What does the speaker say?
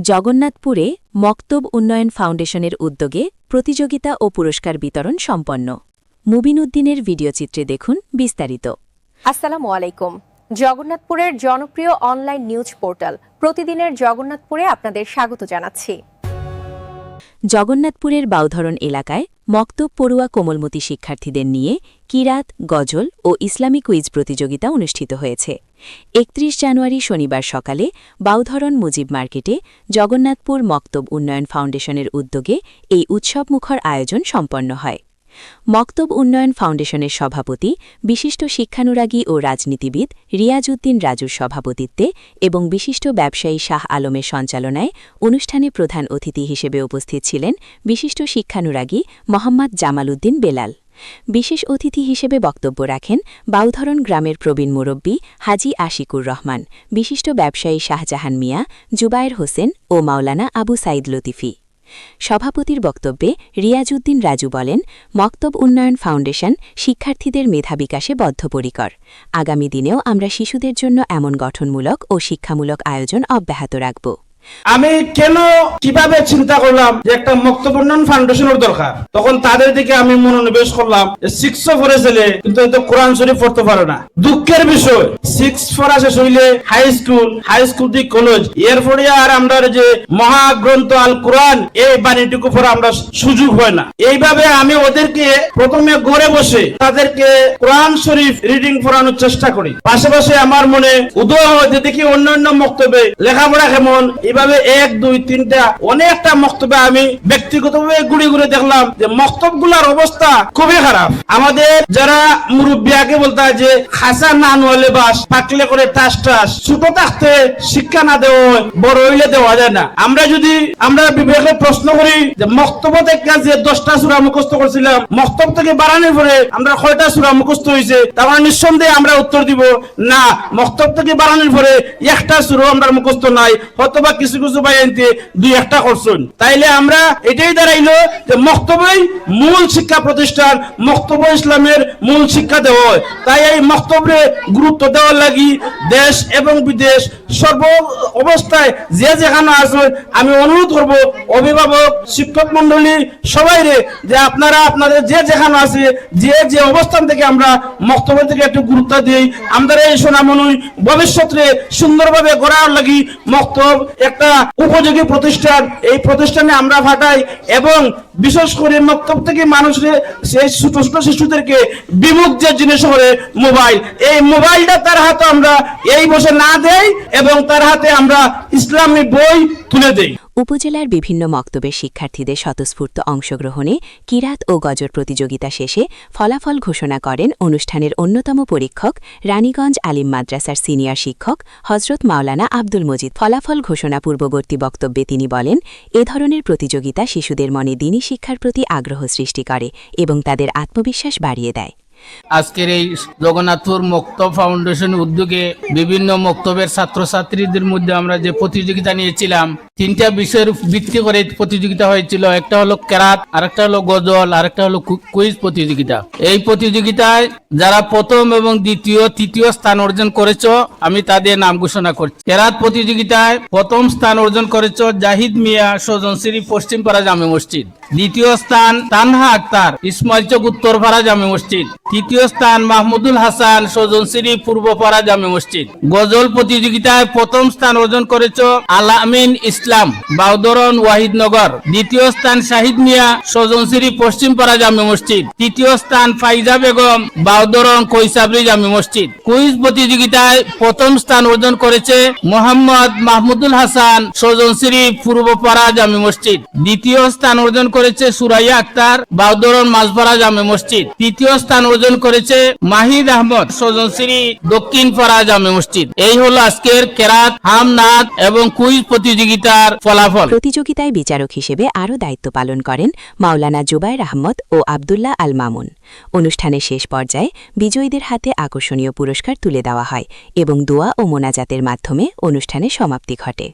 জগন্নাথপুরে মক্তব উন্নয়ন ফাউন্ডেশনের উদ্যোগে প্রতিযোগিতা ও পুরস্কার বিতরণ সম্পন্ন। মুবিন উদ্দিনের ভিডিওচিত্রে দেখুন বিস্তারিত। আসসালামু আলাইকুম। জগন্নাথপুরের জনপ্রিয় অনলাইন নিউজ পোর্টাল প্রতিদিনের জগন্নাথপুরে আপনাদের স্বাগত জানাচ্ছি। জগন্নাথপুরের বাউধরণ এলাকায় মক্তব পড়ুয়া কোমলমতি শিক্ষার্থীদের নিয়ে কিরাত, গজল ও ইসলামী কুইজ প্রতিযোগিতা অনুষ্ঠিত হয়েছে। ৩১ জানুয়ারি শনিবার সকালে বাউধরণ মুজিব মার্কেটে জগন্নাথপুর মক্তব উন্নয়ন ফাউন্ডেশনের উদ্যোগে এই উৎসবমুখর আয়োজন সম্পন্ন হয়। মক্তব উন্নয়ন ফাউন্ডেশনের সভাপতি, বিশিষ্ট শিক্ষানুরাগী ও রাজনীতিবিদ রিয়াজ উদ্দিন রাজুর সভাপতিত্বে এবং বিশিষ্ট ব্যবসায়ী শাহ আলমের সঞ্চালনায় অনুষ্ঠানে প্রধান অতিথি হিসেবে উপস্থিত ছিলেন বিশিষ্ট শিক্ষানুরাগী মোহাম্মদ জামাল উদ্দিন বেলাল। বিশেষ অতিথি হিসেবে বক্তব্য রাখেন বাউধরণ গ্রামের প্রবীণ মুরব্বী হাজি আশিকুর রহমান, বিশিষ্ট ব্যবসায়ী শাহজাহান মিয়া, জুবায়ের হোসেন ও মাওলানা আবু সাইদ লতিফি। সভাপতির বক্তব্যে রিয়াজ উদ্দিন রাজু বলেন, মক্তব উন্নয়ন ফাউন্ডেশন শিক্ষার্থীদের মেধা বিকাশে বদ্ধপরিকর। আগামী দিনেও আমরা শিশুদের জন্য এমন গঠনমূলক ও শিক্ষামূলক আয়োজন অব্যাহত রাখব। আমি কিভাবে চিন্তা করলাম যে একটা মক্তব উন্নয়ন ফাউন্ডেশনের দরকার, তখন তাদের দিকে আমি মনোনিবেশ করলাম। 6 পড়ে ছেলে কিন্তু কোরআন শরীফ পড়তে পারে না। দুঃখের বিষয় 6 পড়া শেষ হইলে হাই স্কুল থেকে কলেজ, এরপরে আর আমরা যে মহাগ্রন্থ আল কোরআন এই বাণীটুকু পড়া আমরা সুযোগ হয় না। এইভাবে আমি ওদেরকে প্রথমে ঘরে বসে তাদেরকে কোরআন শরীফ রিডিং পড়ানোর চেষ্টা করি। পাশাপাশি আমার মনে উদয় হয় যে দেখি অন্যান্য মক্তবে লেখাপড়া কেমন। এভাবে 1, 2, 3টা অনেকটা মক্তবে আমি ব্যক্তিগতভাবে ঘুরে ঘুরে দেখলাম যে মক্তবগুলোর অবস্থা খুবই খারাপ। আমাদের যারা মুরব্বী আগে বলতে হয় যে খাসা না নলে বাস, পাকলে করে টাস টাস, ছোট থাকতে শিক্ষা না দেওয়া হয়, বড় হইলে দেওয়া যায় না। আমরা বিবেকে প্রশ্ন করি যে মক্তব থেকে যে 10টা সূরা মুখস্থ করছিলাম, মক্তব থেকে বাড়ানোর পরে আমরা কয়টা সূরা মুখস্থ হয়েছে? তার নিঃসন্দেহে আমরা উত্তর দিব না, মক্তব থেকে বাড়ানোর পরে একটা সূরা আমরা মুখস্থ নাই, হয়তো কিছু কিছু বাইনতে 2-1টা করছেন। তাইলে আমরা এটাই দাঁড়াইলো যে মক্তবই মূল শিক্ষা প্রতিষ্ঠান, মক্তব ইসলামের মূল শিক্ষা দেওয়া হয়। তাই এই মক্তবে গুরুত্ব দেওয়ার লাগি দেশ এবং বিদেশ সর্ব অবস্থায় যে যেখানে আছে আমি অনুরোধ করব অভিভাবক, শিক্ষক মন্ডলী সবাই রে যে আপনারা আপনাদের যে যেখানে আছে যে অবস্থান থেকে আমরা মক্তবের থেকে একটু গুরুত্ব দিই। আমাদের এই সোনামণি ভবিষ্যতে সুন্দরভাবে গড়ার লাগি মক্তব একটা উপযোগী প্রতিষ্ঠান, এই প্রতিষ্ঠানে আমরা ফাটাই এবং বিশেষ করে মক্তব থেকে মানুষের সেই ছোট ছোট শিশুদেরকে বিমুখ যে জিনিস করে মোবাইল, এই মোবাইলটা তার হাতে আমরা এই বসে না দেই এবং তার হাতে আমরা ইসলামী বই তুলে দেই। উপজেলার বিভিন্ন মক্তবের শিক্ষার্থীদের স্বতঃস্ফূর্ত অংশগ্রহণে কিরাত ও গজর প্রতিযোগিতা শেষে ফলাফল ঘোষণা করেন অনুষ্ঠানের অন্যতম পরীক্ষক, রানীগঞ্জ আলিম মাদ্রাসার সিনিয়র শিক্ষক হযরত মাওলানা আব্দুল মজিদ। ফলাফল ঘোষণা পূর্ববর্তী বক্তব্যে তিনি বলেন, এ ধরনের প্রতিযোগিতা শিশুদের মনে দ্বীনি শিক্ষার প্রতি আগ্রহ সৃষ্টি করে এবং তাদের আত্মবিশ্বাস বাড়িয়ে দেয়। আজকের এই জগন্নাথপুর মক্তব ফাউন্ডেশন উদ্যোগে বিভিন্ন মক্তবের ছাত্রছাত্রীদের মধ্যে আমরা যে প্রতিযোগিতা নিয়েছিলাম, 3টা বিষয়ের ভিত্তি করে প্রতিযোগিতা হয়েছিল। একটা হলো কেরাত, আরেকটা হলো গজল, আরেকটা হলো কুইজ প্রতিযোগিতা। এই প্রতিযোগিতায় যারা প্রথম এবং দ্বিতীয়, তৃতীয় স্থান অর্জন করেছ আমি তাদের নাম ঘোষণা করছি। কেরাত প্রতিযোগিতায় প্রথম স্থান অর্জন করেছ জাহিদ মিয়া, সজনশ্রী পশ্চিমপাড়া জামে মসজিদ। দ্বিতীয় স্থান তানহা আক্তার, ইসমাইল চক উত্তরপাড়া জামে মসজিদ। তৃতীয় স্থান মাহমুদুল হাসান, সজনশ্রী পূর্বপাড়া জামে মসজিদ। গজল প্রতিযোগিতায় প্রথম স্থান অর্জন করেছ আলামিন ইসলাম, বাউদরণ ওয়াহিদনগর। দ্বিতীয় স্থান শাহিদ মিয়া, সজনশ্রী পশ্চিমপাড়া জামে মসজিদ। তৃতীয় স্থান ফাইজা বেগম, বাউদরণ কৈসাবরি জামে মসজিদ। কুইজ প্রতিযোগিতায় প্রথম স্থান অর্জন করেছে মোহাম্মদ মাহমুদুল হাসান, সজনশ্রী পূর্বপাড়া জামে মসজিদ। দ্বিতীয় স্থান অর্জন করেছে সুরাইয়া আক্তার, বাউদরণ মাঝপাড়া জামে মসজিদ। তৃতীয় স্থান অর্জন করেছে মাহিদ আহমদ, সজনশ্রী দক্ষিণ পাড়া জামে মসজিদ। এই হলো আজকের কেরাত, হামনাদ এবং কুইজ প্রতিযোগিতার ফলাফল। প্রতিযোগিতায় বিচারক হিসেবে আরও দায়িত্ব পালন করেন মাওলানা জুবায়ের আহমদ ও আবদুল্লাহ আল মামুন। অনুষ্ঠানের শেষ পর্যায়ে বিজয়ীদের হাতে আকর্ষণীয় পুরস্কার তুলে দেওয়া হয় এবং দোয়া ও মোনাজাতের মাধ্যমে অনুষ্ঠানের সমাপ্তি ঘটে।